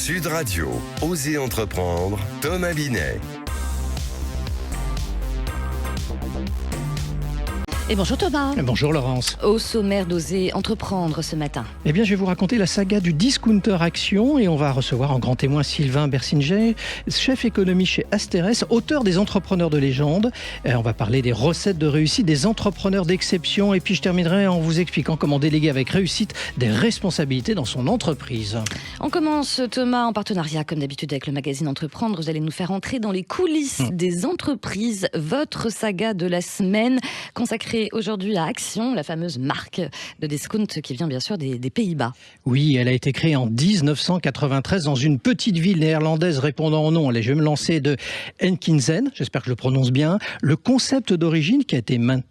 Sud Radio, Osez entreprendre, Thomas Binet. Et bonjour Thomas. Bonjour Laurence. Au sommaire d'Oser entreprendre ce matin. Eh bien, je vais vous raconter la saga du discounter Action et on va recevoir en grand témoin Sylvain Bersinger, chef économie chez Asterès, auteur des entrepreneurs de légende. On va parler des recettes de réussite, des entrepreneurs d'exception et puis je terminerai en vous expliquant comment déléguer avec réussite des responsabilités dans son entreprise. On commence Thomas en partenariat comme d'habitude avec le magazine Entreprendre. Vous allez nous faire entrer dans les coulisses des entreprises. Votre saga de la semaine consacrée aujourd'hui à Action, la fameuse marque de discount qui vient bien sûr des Pays-Bas. Oui, elle a été créée en 1993 dans une petite ville néerlandaise répondant au nom, allez, je vais me lancer, de Enkhuizen, j'espère que je le prononce bien. Le concept d'origine qui a été maintenu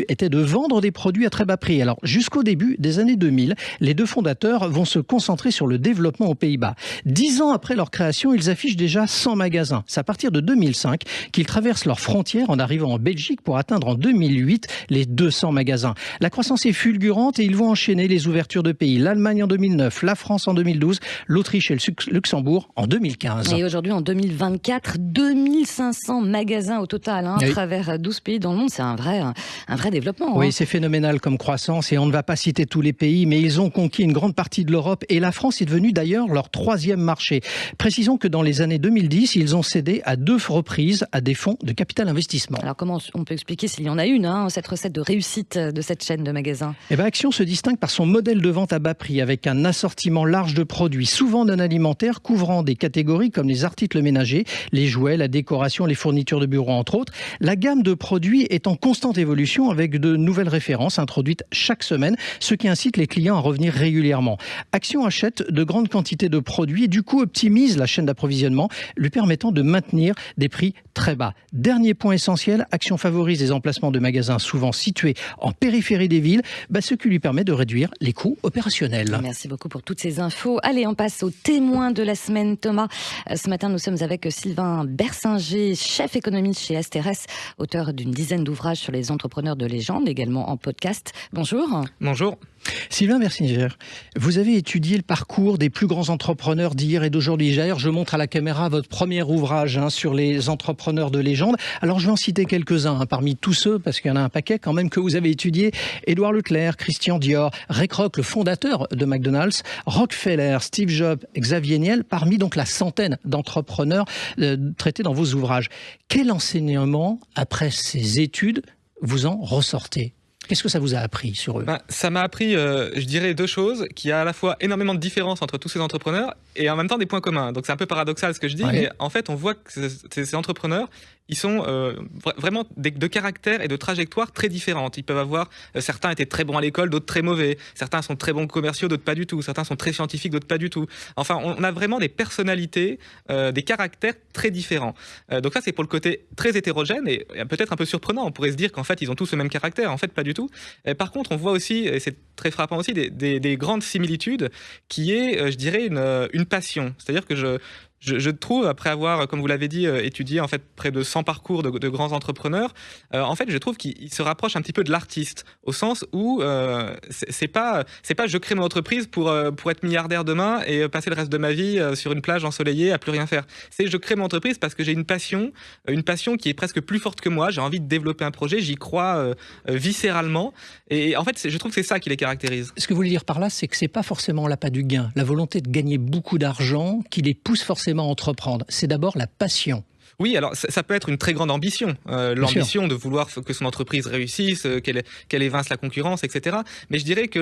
était de vendre des produits à très bas prix. Alors, jusqu'au début des années 2000, les deux fondateurs vont se concentrer sur le développement aux Pays-Bas. 10 ans après leur création, ils affichent déjà 100 magasins. C'est à partir de 2005 qu'ils traversent leurs frontières en arrivant en Belgique pour atteindre en 2008 les 200 magasins. La croissance est fulgurante et ils vont enchaîner les ouvertures de pays. L'Allemagne en 2009, la France en 2012, l'Autriche et le Luxembourg en 2015. Et aujourd'hui, en 2024, 2500 magasins au total, à travers 12 pays dans le monde. C'est un vrai développement. Oui, c'est phénoménal comme croissance et on ne va pas citer tous les pays, mais ils ont conquis une grande partie de l'Europe et la France est devenue d'ailleurs leur 3e marché. Précisons que dans les années 2010, ils ont cédé à 2 reprises à des fonds de capital investissement. Alors comment on peut expliquer s'il y en a une, cette recette de réussite de cette chaîne de magasins? Action se distingue par son modèle de vente à bas prix avec un assortiment large de produits, souvent non alimentaires, couvrant des catégories comme les articles ménagers, les jouets, la décoration, les fournitures de bureau entre autres. La gamme de produits est en constante évolution avec de nouvelles références introduites chaque semaine, ce qui incite les clients à revenir régulièrement. Action achète de grandes quantités de produits et du coup optimise la chaîne d'approvisionnement, lui permettant de maintenir des prix très bas. Dernier point essentiel, Action favorise des emplacements de magasins souvent situés en périphérie des villes, ce qui lui permet de réduire les coûts opérationnels. Merci beaucoup pour toutes ces infos. Allez, on passe au témoin de la semaine, Thomas. Ce matin, nous sommes avec Sylvain Bersinger, chef économiste chez Asterès, auteur d'une dizaine d'ouvrages sur les entrepreneurs de légende, également en podcast. Bonjour. Bonjour. Sylvain Bersinger, vous avez étudié le parcours des plus grands entrepreneurs d'hier et d'aujourd'hui. D'ailleurs, je montre à la caméra votre premier ouvrage sur les entrepreneurs de légende. Alors, je vais en citer quelques-uns parmi tous ceux, parce qu'il y en a un paquet quand même que vous avez étudié. Édouard Leclerc, Christian Dior, Ray Kroc, le fondateur de McDonald's, Rockefeller, Steve Jobs, Xavier Niel, parmi donc la centaine d'entrepreneurs traités dans vos ouvrages. Quel enseignement, après ces études, vous en ressortez ? Qu'est-ce que ça vous a appris sur eux ? Ça m'a appris, je dirais, 2 choses, qu'il y a à la fois énormément de différences entre tous ces entrepreneurs et en même temps des points communs. Donc c'est un peu paradoxal ce que je dis, mais en fait on voit que ces entrepreneurs, ils sont vraiment de caractères et de trajectoires très différentes. Ils peuvent avoir, certains étaient très bons à l'école, d'autres très mauvais. Certains sont très bons commerciaux, d'autres pas du tout. Certains sont très scientifiques, d'autres pas du tout. Enfin, on a vraiment des personnalités, des caractères très différents. Donc ça, c'est pour le côté très hétérogène et peut-être un peu surprenant. On pourrait se dire qu'en fait, ils ont tous le même caractère. En fait, pas du tout. Par contre, on voit aussi, et c'est très frappant aussi, des grandes similitudes qui est, je dirais, une passion. C'est-à-dire que je trouve, après avoir, comme vous l'avez dit, étudié en fait près de 100 parcours de grands entrepreneurs, en fait, je trouve qu'ils se rapprochent un petit peu de l'artiste, au sens où c'est pas je crée mon entreprise pour être milliardaire demain et passer le reste de ma vie sur une plage ensoleillée à plus rien faire. C'est je crée mon entreprise parce que j'ai une passion qui est presque plus forte que moi. J'ai envie de développer un projet, j'y crois viscéralement, et en fait, je trouve que c'est ça qui les caractérise. Ce que vous voulez dire par là, c'est que c'est pas forcément l'appât du gain, la volonté de gagner beaucoup d'argent qui les pousse forcément à entreprendre. C'est d'abord la passion. Oui, alors ça peut être une très grande ambition, l'ambition de vouloir que son entreprise réussisse, qu'elle évince la concurrence, etc. Mais je dirais que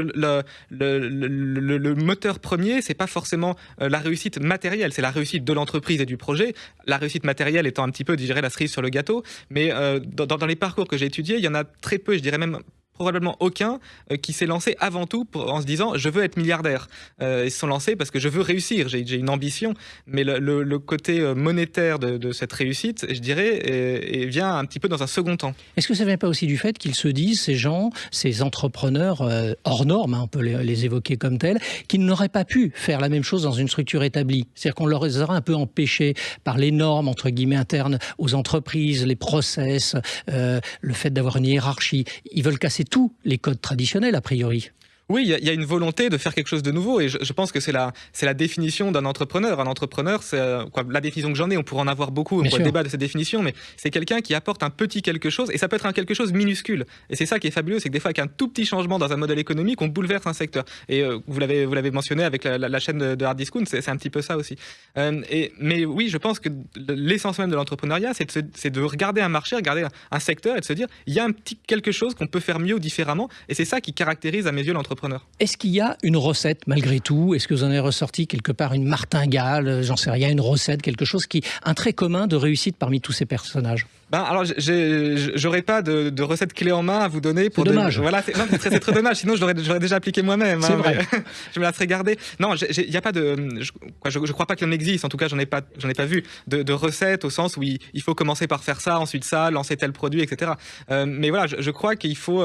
le moteur premier, c'est pas forcément la réussite matérielle, c'est la réussite de l'entreprise et du projet. La réussite matérielle étant un petit peu, je dirais, la cerise sur le gâteau. Mais dans les parcours que j'ai étudiés, il y en a très peu, je dirais même probablement aucun qui s'est lancé avant tout en se disant je veux être milliardaire. Ils se sont lancés parce que je veux réussir, j'ai une ambition, mais le côté monétaire de cette réussite, je dirais, vient un petit peu dans un second temps. Est-ce que ça ne vient pas aussi du fait qu'ils se disent, ces gens, ces entrepreneurs hors normes, on peut les évoquer comme tels, qu'ils n'auraient pas pu faire la même chose dans une structure établie? C'est-à-dire qu'on leur aurait un peu empêché par les normes, entre guillemets, internes aux entreprises, les process, le fait d'avoir une hiérarchie. Ils veulent casser tous les codes traditionnels, a priori. Oui, il y a une volonté de faire quelque chose de nouveau et je pense que c'est la définition d'un entrepreneur. Un entrepreneur, c'est la définition que j'en ai, on pourrait en avoir beaucoup, on pourrait débattre de cette définition, mais c'est quelqu'un qui apporte un petit quelque chose et ça peut être un quelque chose minuscule. Et c'est ça qui est fabuleux, c'est que des fois, avec un tout petit changement dans un modèle économique, on bouleverse un secteur. Et vous l'avez mentionné avec la chaîne de Hard Discount, c'est un petit peu ça aussi. Mais oui, je pense que l'essence même de l'entrepreneuriat, c'est de regarder un marché, regarder un secteur et de se dire, il y a un petit quelque chose qu'on peut faire mieux ou différemment. Et c'est ça qui caractérise à mes yeux l'entrepreneur. Est-ce qu'il y a une recette malgré tout ? Est-ce que vous en avez ressorti quelque part une martingale, j'en sais rien, une recette, quelque chose un trait commun de réussite parmi tous ces personnages ? Alors, j'aurais pas de recette clé en main à vous donner. C'est dommage. Voilà, c'est très dommage. Sinon, je l'aurais déjà appliqué moi-même. C'est vrai. Je me la serais gardée. Non, il y a pas de. Je crois pas qu'il en existe. En tout cas, j'en ai pas vu de recette au sens où il faut commencer par faire ça, ensuite ça, lancer tel produit, etc. Mais voilà, je crois qu'il faut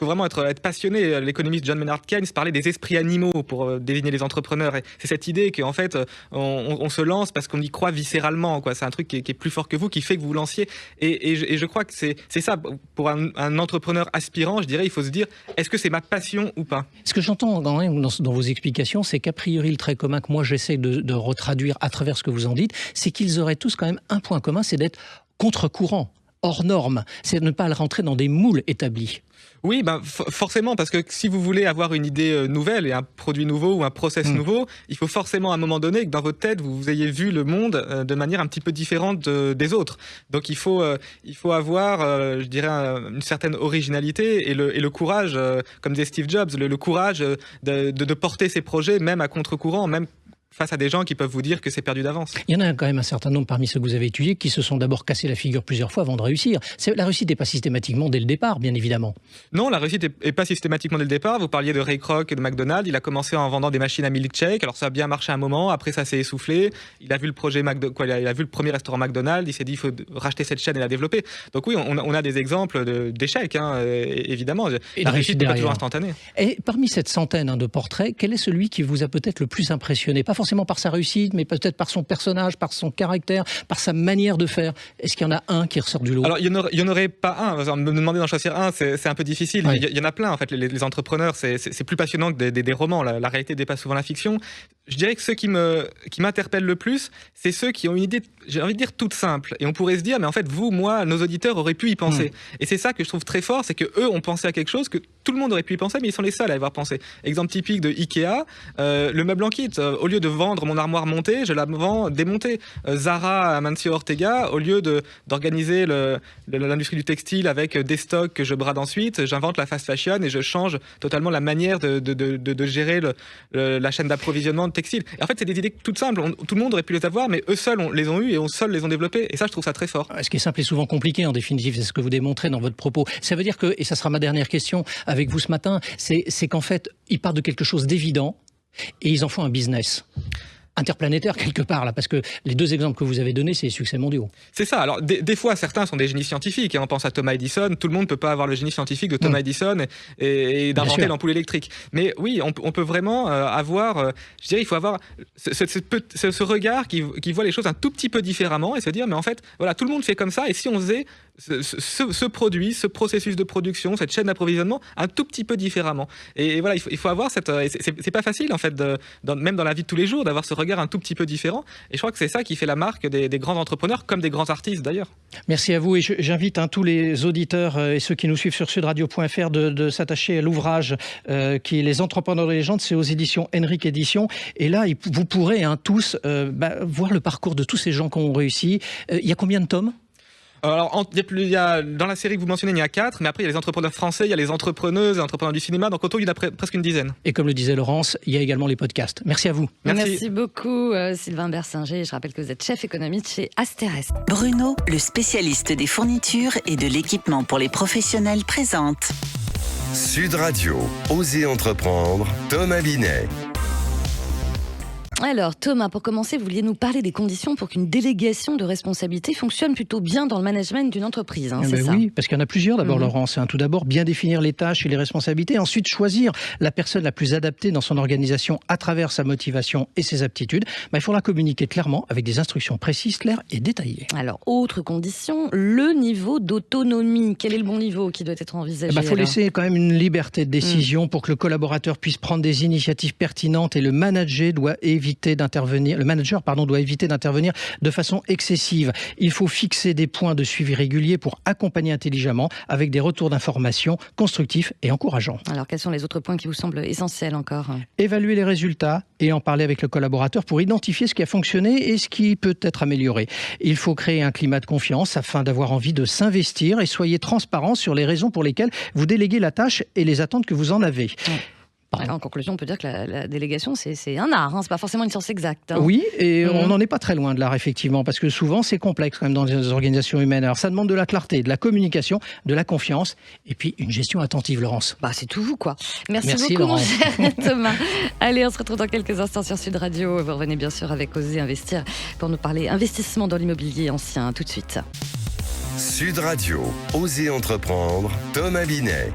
vraiment être passionné. L'économiste John Maynard Keynes parlait des esprits animaux pour désigner les entrepreneurs. Et c'est cette idée qu'en fait, on se lance parce qu'on y croit viscéralement. C'est un truc qui est plus fort que vous, qui fait que vous vous lanciez. Et je crois que c'est ça, pour un entrepreneur aspirant, je dirais, il faut se dire, est-ce que c'est ma passion ou pas ? Ce que j'entends dans vos explications, c'est qu'a priori, le trait commun que moi j'essaie de retraduire à travers ce que vous en dites, c'est qu'ils auraient tous quand même un point commun, c'est d'être contre-courant, hors norme, c'est de ne pas rentrer dans des moules établis. Oui, forcément, parce que si vous voulez avoir une idée nouvelle et un produit nouveau ou un process nouveau, il faut forcément à un moment donné que dans votre tête, vous ayez vu le monde de manière un petit peu différente des autres. Donc il faut avoir, je dirais, une certaine originalité et le courage, comme disait Steve Jobs, le courage de porter ses projets même à contre-courant, même face à des gens qui peuvent vous dire que c'est perdu d'avance. Il y en a quand même un certain nombre parmi ceux que vous avez étudiés qui se sont d'abord cassés la figure plusieurs fois avant de réussir. La réussite n'est pas systématiquement dès le départ, bien évidemment. Non, la réussite n'est pas systématiquement dès le départ. Vous parliez de Ray Kroc et de McDonald's. Il a commencé en vendant des machines à milkshake. Alors ça a bien marché un moment. Après, ça s'est essoufflé. Il a vu le projet il a vu le premier restaurant McDonald's. Il s'est dit, il faut racheter cette chaîne et la développer. Donc oui, on a des exemples d'échecs, évidemment. Et la réussite n'est pas toujours instantanée. Et parmi cette centaine de portraits, quel est celui qui vous a peut-être le plus impressionné ? Pas forcément par sa réussite, mais peut-être par son personnage, par son caractère, par sa manière de faire. Est-ce qu'il y en a un qui ressort du lot ? Alors, il y en aurait pas un. Me demander d'en choisir un, c'est un peu difficile. Oui. Il y en a plein, en fait. Les entrepreneurs, c'est plus passionnant que des romans. La réalité dépasse souvent la fiction. Je dirais que ceux qui m'interpellent le plus, c'est ceux qui ont une idée, j'ai envie de dire, toute simple. Et on pourrait se dire, mais en fait, vous, moi, nos auditeurs auraient pu y penser. Et c'est ça que je trouve très fort, c'est que eux ont pensé à quelque chose que tout le monde aurait pu y penser, mais ils sont les seuls à y avoir pensé. Exemple typique de Ikea, le meuble en kit. Au lieu de vendre mon armoire montée, je la vends démontée. Zara à Mancio Ortega, au lieu d'organiser l'industrie du textile avec des stocks que je brade ensuite, j'invente la fast fashion et je change totalement la manière de gérer la chaîne d'approvisionnement de textile. Et en fait, c'est des idées toutes simples. Tout le monde aurait pu les avoir, mais eux seuls les ont eues et seuls les ont développées. Et ça, je trouve ça très fort. Ce qui est simple est souvent compliqué, en définitive, c'est ce que vous démontrez dans votre propos. Ça veut dire que, et ça sera ma dernière question avec vous ce matin, c'est qu'en fait, ils partent de quelque chose d'évident et ils en font un business interplanétaire quelque part, là, parce que les deux exemples que vous avez donnés, c'est les succès mondiaux. C'est ça. Alors, des fois, certains sont des génies scientifiques. On pense à Thomas Edison. Tout le monde ne peut pas avoir le génie scientifique de Thomas Edison et d'inventer l'ampoule électrique. Mais oui, on peut vraiment avoir... je dirais, il faut avoir ce regard qui voit les choses un tout petit peu différemment et se dire, mais en fait, voilà, tout le monde fait comme ça. Et si on faisait ce produit, ce processus de production, cette chaîne d'approvisionnement, un tout petit peu différemment. Et voilà, il faut avoir cette... C'est pas facile, en fait, même dans la vie de tous les jours, d'avoir ce regard un tout petit peu différent. Et je crois que c'est ça qui fait la marque des grands entrepreneurs, comme des grands artistes d'ailleurs. Merci à vous. Et j'invite tous les auditeurs et ceux qui nous suivent sur sudradio.fr de s'attacher à l'ouvrage qui est Les Entrepreneurs de légende. C'est aux éditions Henrique Éditions. Et là, vous pourrez tous voir le parcours de tous ces gens qui ont réussi. Il y a combien de tomes ? Alors, dans la série que vous mentionnez, il y a 4, mais après, il y a les entrepreneurs français, il y a les entrepreneuses, les entrepreneurs du cinéma, donc au total, il y en a presque une dizaine. Et comme le disait Laurence, il y a également les podcasts. Merci à vous. Merci beaucoup, Sylvain Bersinger. Je rappelle que vous êtes chef économiste chez Asterès. Bruno, le spécialiste des fournitures et de l'équipement pour les professionnels, présente Sud Radio, Osez entreprendre, Thomas Binet. Alors Thomas, pour commencer, vous vouliez nous parler des conditions pour qu'une délégation de responsabilité fonctionne plutôt bien dans le management d'une entreprise, c'est ça? Oui, parce qu'il y en a plusieurs d'abord, Laurence. Tout d'abord, bien définir les tâches et les responsabilités. Ensuite, choisir la personne la plus adaptée dans son organisation à travers sa motivation et ses aptitudes. Il faut la communiquer clairement avec des instructions précises, claires et détaillées. Alors, autre condition, le niveau d'autonomie. Quel est le bon niveau qui doit être envisagé? Il faut laisser quand même une liberté de décision pour que le collaborateur puisse prendre des initiatives pertinentes et le manager doit éviter d'intervenir de façon excessive. Il faut fixer des points de suivi réguliers pour accompagner intelligemment avec des retours d'informations constructifs et encourageants. Alors, quels sont les autres points qui vous semblent essentiels encore? Évaluer les résultats et en parler avec le collaborateur pour identifier ce qui a fonctionné et ce qui peut être amélioré. Il faut créer un climat de confiance afin d'avoir envie de s'investir et soyez transparent sur les raisons pour lesquelles vous déléguez la tâche et les attentes que vous en avez. Alors, en conclusion, on peut dire que la délégation, c'est un art, c'est pas forcément une science exacte. Oui, et on n'en est pas très loin de l'art, effectivement, parce que souvent, c'est complexe quand même dans les organisations humaines. Alors, ça demande de la clarté, de la communication, de la confiance, et puis une gestion attentive, Laurence. C'est tout vous, quoi. Merci beaucoup, Laurence. mon cher Thomas. Allez, on se retrouve dans quelques instants sur Sud Radio. Vous revenez bien sûr avec Oser Investir pour nous parler investissement dans l'immobilier ancien. Tout de suite. Sud Radio, Osez entreprendre, Thomas Binet.